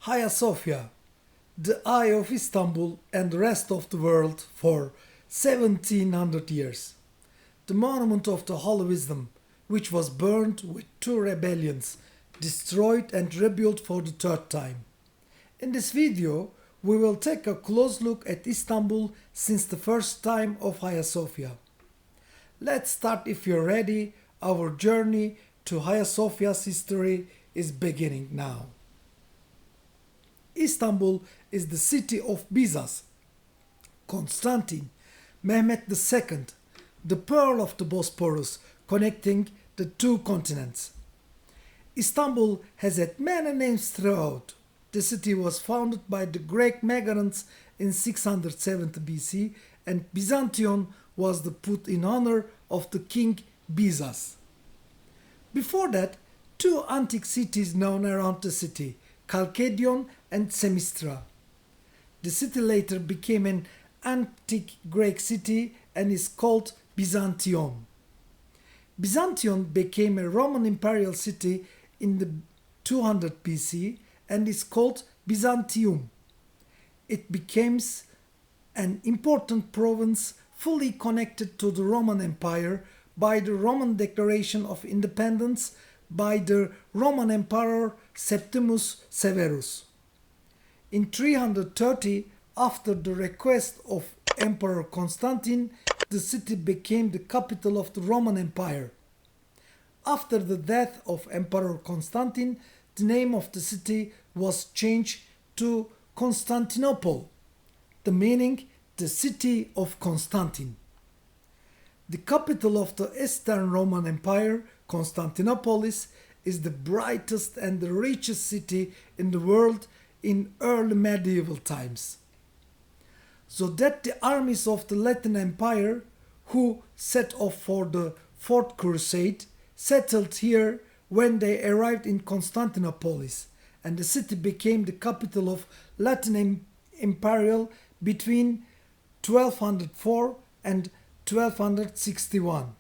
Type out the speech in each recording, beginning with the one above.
Hagia Sophia, the eye of Istanbul and the rest of the world for 1700 years. The monument of the Holy Wisdom, which was burned with two rebellions, destroyed and rebuilt for the third time. In this video, we will take a close look at Istanbul since the first time of Hagia Sophia. Let's start if you're ready. Our journey to Hagia Sophia's history is beginning now. Istanbul is the city of Bizas, Constantine, Mehmet II, the pearl of the Bosporus, connecting the two continents. Istanbul has had many names throughout. The city was founded by the Greek migrants in 670 BC, and Byzantium was put in honor of the king Bizas. Before that, two antique cities known around the city, Chalcedon and Semistra. The city later became an antique Greek city and is called Byzantium. Byzantium became a Roman imperial city in the 200 BC and is called Byzantium. It became an important province fully connected to the Roman Empire by the Roman Declaration of Independence by the Roman Emperor Septimus Severus. In 330, after the request of Emperor Constantine, the city became the capital of the Roman Empire. After the death of Emperor Constantine, the name of the city was changed to Constantinople, the meaning the city of Constantine. The capital of the Eastern Roman Empire, Constantinople, is the brightest and the richest city in the world in early medieval times. So that the armies of the Latin Empire, who set off for the Fourth Crusade, settled here when they arrived in Constantinople, and the city became the capital of Latin Imperial between 1204 and 1261.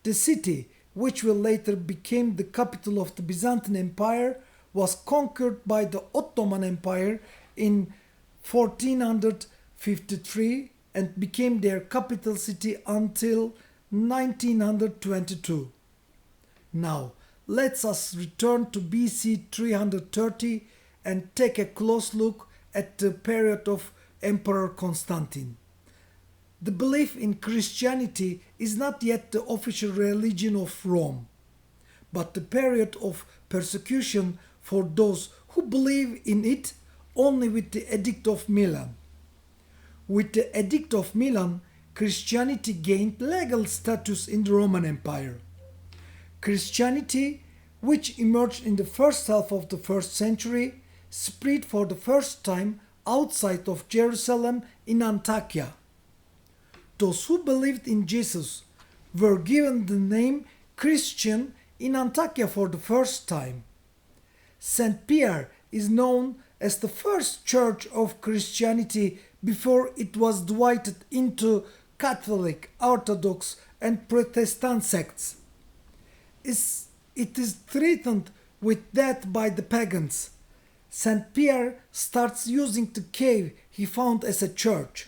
The city, which will later become the capital of the Byzantine Empire, was conquered by the Ottoman Empire in 1453 and became their capital city until 1922. Now, let us return to BC 330 and take a close look at the period of Emperor Constantine. The belief in Christianity is not yet the official religion of Rome, but the period of persecution for those who believe in it only with the Edict of Milan. With the Edict of Milan, Christianity gained legal status in the Roman Empire. Christianity, which emerged in the first half of the first century, spread for the first time outside of Jerusalem in Antakya. Those who believed in Jesus were given the name Christian in Antakya for the first time. St. Pierre is known as the first church of Christianity before it was divided into Catholic, Orthodox, and Protestant sects. It is threatened with death by the pagans. St. Pierre starts using the cave he found as a church.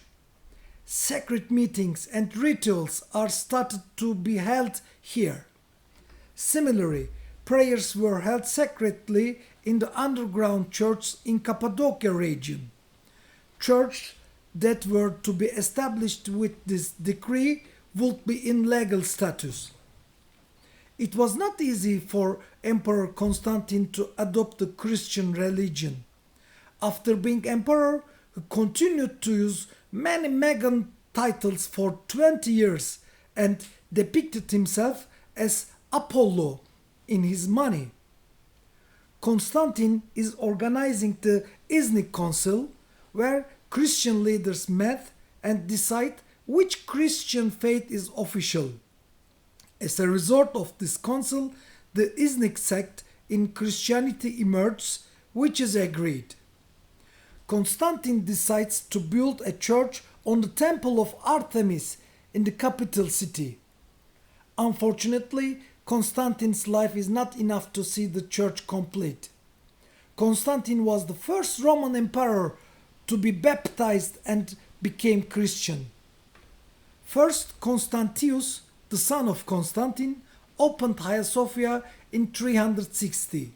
Sacred meetings and rituals are started to be held here. Similarly, prayers were held sacredly in the underground churches in Cappadocia region. Churches that were to be established with this decree would be in legal status. It was not easy for Emperor Constantine to adopt the Christian religion. After being emperor, he continued to use many pagan titles for 20 years and depicted himself as Apollo in his money. Constantine is organizing the Iznik Council, where Christian leaders met and decide which Christian faith is official. As a result of this council, the Iznik sect in Christianity emerges, which is agreed. Constantine decides to build a church on the temple of Artemis in the capital city. Unfortunately, Constantine's life is not enough to see the church complete. Constantine was the first Roman emperor to be baptized and became Christian. First, Constantius, the son of Constantine, opened Hagia Sophia in 360.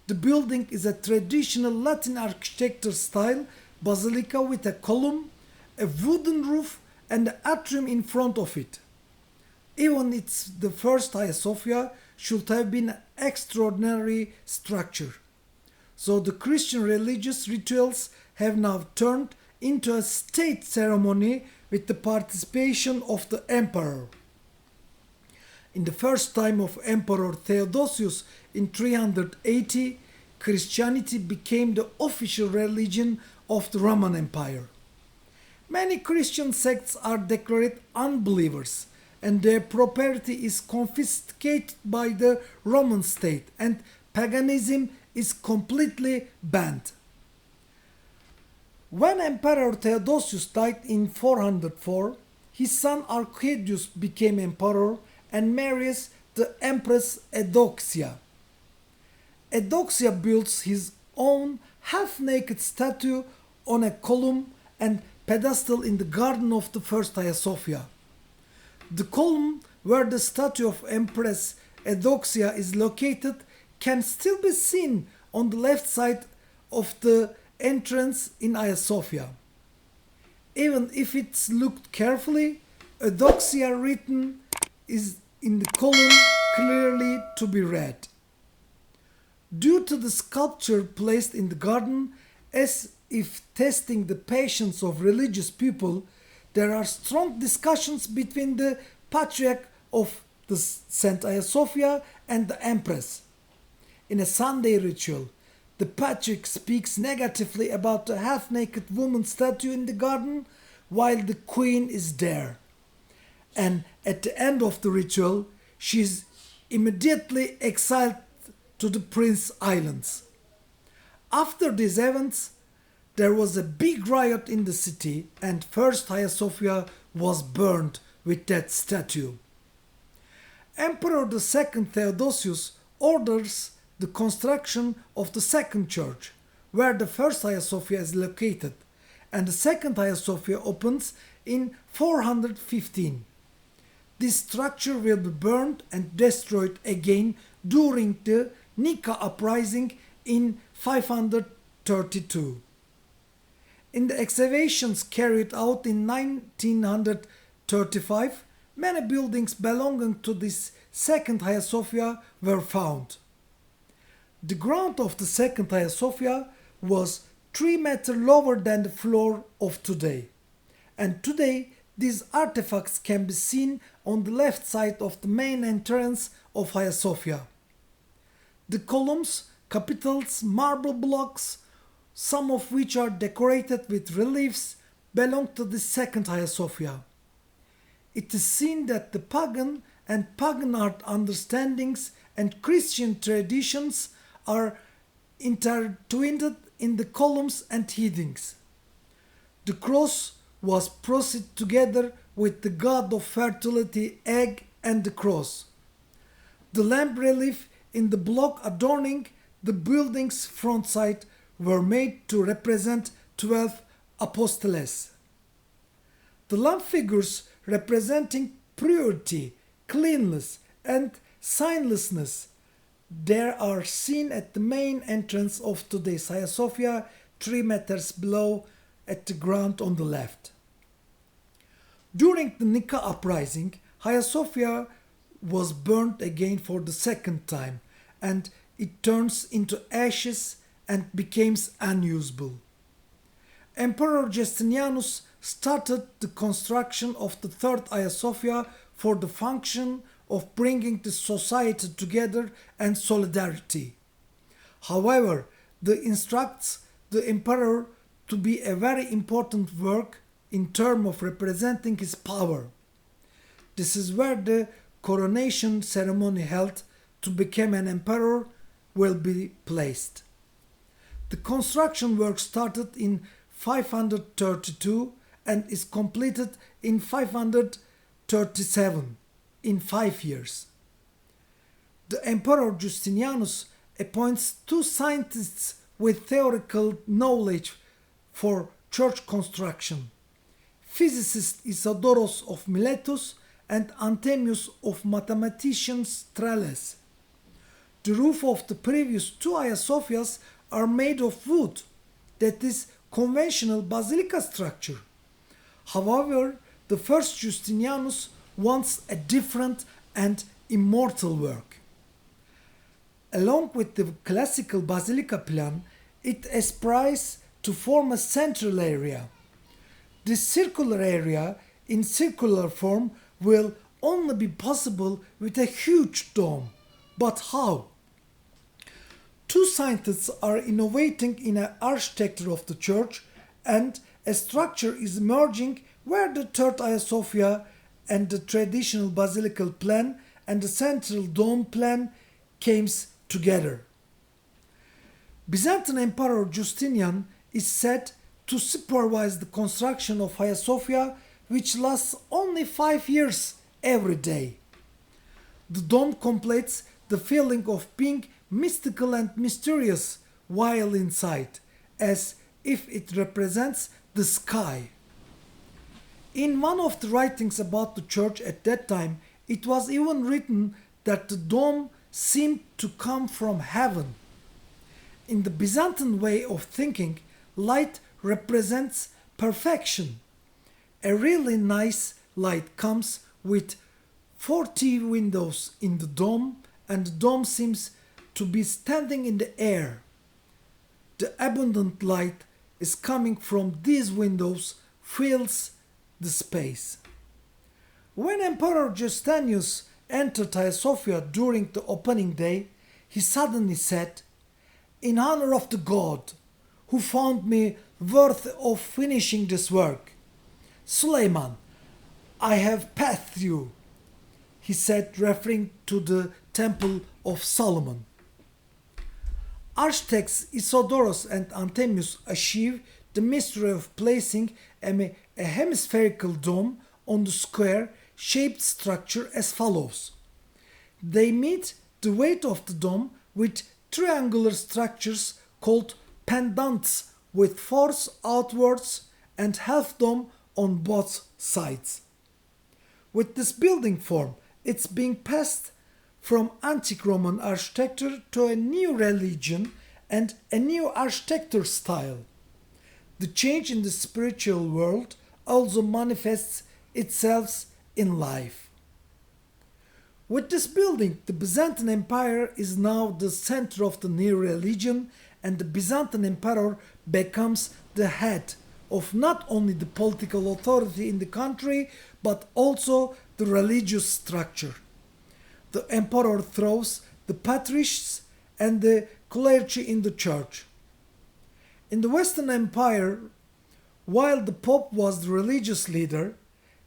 The building is a traditional Latin architecture style basilica with a column, a wooden roof and an atrium in front of it. Even it's the first Hagia Sophia should have been an extraordinary structure. So the Christian religious rituals have now turned into a state ceremony with the participation of the emperor. In the first time of Emperor Theodosius in 380, Christianity became the official religion of the Roman Empire. Many Christian sects are declared unbelievers and their property is confiscated by the Roman state and paganism is completely banned. When Emperor Theodosius died in 404, his son Arcadius became emperor and marries the Empress Eudoxia. Eudoxia builds his own half-naked statue on a column and pedestal in the garden of the first Hagia Sophia. The column where the statue of Empress Eudoxia is located can still be seen on the left side of the entrance in Hagia Sophia. Even if it's looked carefully, Eudoxia written is in the column clearly to be read. Due to the sculpture placed in the garden, as if testing the patience of religious people, there are strong discussions between the patriarch of the Saint Hagia Sophia and the empress. In a Sunday ritual, the patriarch speaks negatively about the half-naked woman statue in the garden while the queen is there. And at the end of the ritual, she is immediately exiled to the Prince Islands. After these events, there was a big riot in the city and first Hagia Sophia was burned with that statue. Emperor II Theodosius orders the construction of the second church, where the first Hagia Sophia is located, and the second Hagia Sophia opens in 415. This structure will be burned and destroyed again during the Nika uprising in 532. In the excavations carried out in 1935, many buildings belonging to this second Hagia Sophia were found. The ground of the second Hagia Sophia was 3 meters lower than the floor of today. And today, these artifacts can be seen on the left side of the main entrance of Hagia Sophia. The columns, capitals, marble blocks, some of which are decorated with reliefs, belong to the second Hagia Sophia. It is seen that the pagan and pagan art understandings and Christian traditions are intertwined in the columns and headings. The cross was processed together with the god of fertility egg and the cross. The lamp relief in the block adorning the building's front side were made to represent 12 apostles. The lamp figures representing purity, cleanliness, and sinlessness there are seen at the main entrance of today's Hagia Sophia, 3 meters below at the ground on the left. During the Nika uprising, Hagia Sophia was burnt again for the second time and it turns into ashes and becomes unusable. Emperor Justinianus started the construction of the third Hagia Sophia for the function of bringing the society together and solidarity. However, this instructs the emperor to be a very important work in terms of representing his power. This is where the coronation ceremony held to become an emperor will be placed. The construction work started in 532 and is completed in 537 in 5 years. The Emperor Justinianus appoints two scientists with theoretical knowledge for church construction: physicist Isidoros of Miletus and Anthemius of mathematicians Thales. The roof of the previous two Hagia Sophias are made of wood, that is, conventional basilica structure. However, the first Justinianus wants a different and immortal work. Along with the classical basilica plan, it aspires to form a central area. This circular area in circular form will only be possible with a huge dome. But how? Two scientists are innovating in an architecture of the church, and a structure is emerging where the third Hagia Sophia and the traditional basilical plan and the central dome plan came together. Byzantine Emperor Justinian is said to supervise the construction of Hagia Sophia, which lasts only 5 years every day. The dome completes the feeling of being mystical and mysterious while inside, as if it represents the sky. In one of the writings about the church at that time, it was even written that the dome seemed to come from heaven. In the Byzantine way of thinking, light represents perfection. A really nice light comes with 40 windows in the dome, and the dome seems to be standing in the air. The abundant light is coming from these windows fills the space. When Emperor Justinianus entered Hagia Sophia during the opening day, he suddenly said, "In honor of the God who found me worthy of finishing this work, Suleiman, I have passed you," he said, referring to the Temple of Solomon. Architects Isidoros and Anthemius achieve the mystery of placing a hemispherical dome on the square-shaped structure as follows. They meet the weight of the dome with triangular structures called pendants with force outwards and half dome on both sides. With this building form, it's being passed from antique Roman architecture to a new religion and a new architecture style. The change in the spiritual world also manifests itself in life. With this building, the Byzantine Empire is now the center of the new religion, and the Byzantine Emperor becomes the head of not only the political authority in the country, but also the religious structure. The emperor throws the patriarchs and the clergy in the church. In the Western Empire, while the Pope was the religious leader,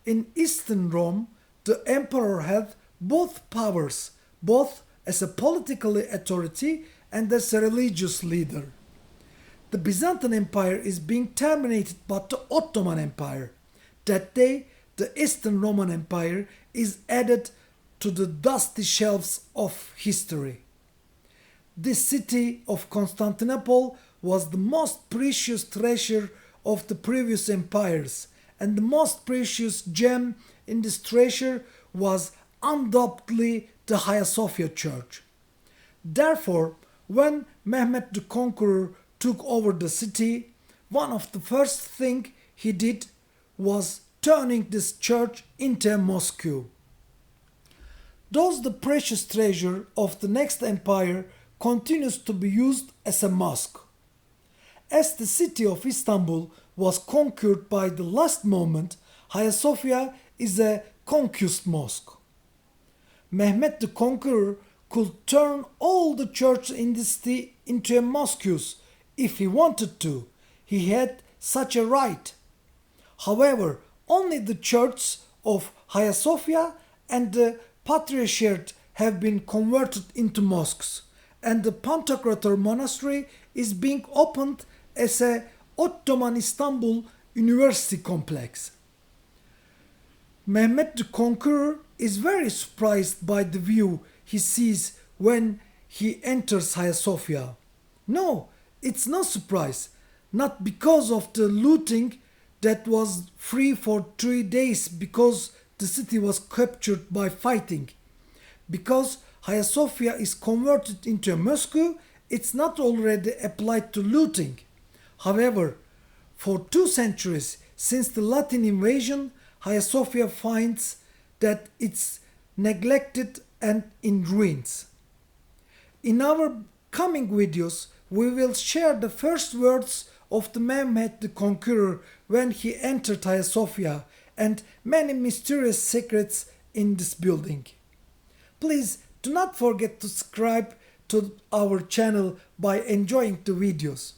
in Eastern Rome the emperor had both powers, both as a political authority and as a religious leader. The Byzantine Empire is being terminated by the Ottoman Empire. That day, the Eastern Roman Empire is added to the dusty shelves of history. This city of Constantinople was the most precious treasure of the previous empires, and the most precious gem in this treasure was undoubtedly the Hagia Sophia church. Therefore, when Mehmet the Conqueror took over the city, one of the first things he did was turning this church into a mosque. Thus the precious treasure of the next empire continues to be used as a mosque. As the city of Istanbul was conquered by the last moment, Hagia Sophia is a conquest mosque. Mehmet the Conqueror could turn all the churches in the city into a mosques if he wanted to. He had such a right. However, only the churches of Hagia Sophia and the Patriarchate have been converted into mosques, and the Pantocrator Monastery is being opened as a Ottoman Istanbul University complex. Mehmet the Conqueror is very surprised by the view he sees when he enters Hagia Sophia. No, it's no surprise. Not because of the looting that was free for 3 days because the city was captured by fighting. Because Hagia Sophia is converted into a mosque, it's not already applied to looting. However, for 2 centuries since the Latin invasion, Hagia Sophia finds that it's neglected and in ruins. In our coming videos, we will share the first words of the Mehmet the Conqueror when he entered Hagia Sophia and many mysterious secrets in this building. Please do not forget to subscribe to our channel by enjoying the videos.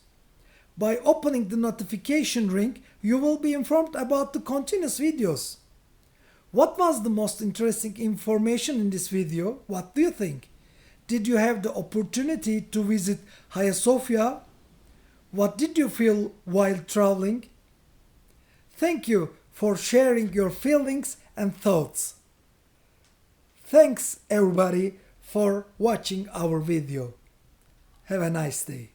By opening the notification ring, you will be informed about the continuous videos. What was the most interesting information in this video? What do you think? Did you have the opportunity to visit Hagia Sophia? What did you feel while traveling? Thank you for sharing your feelings and thoughts. Thanks everybody for watching our video. Have a nice day.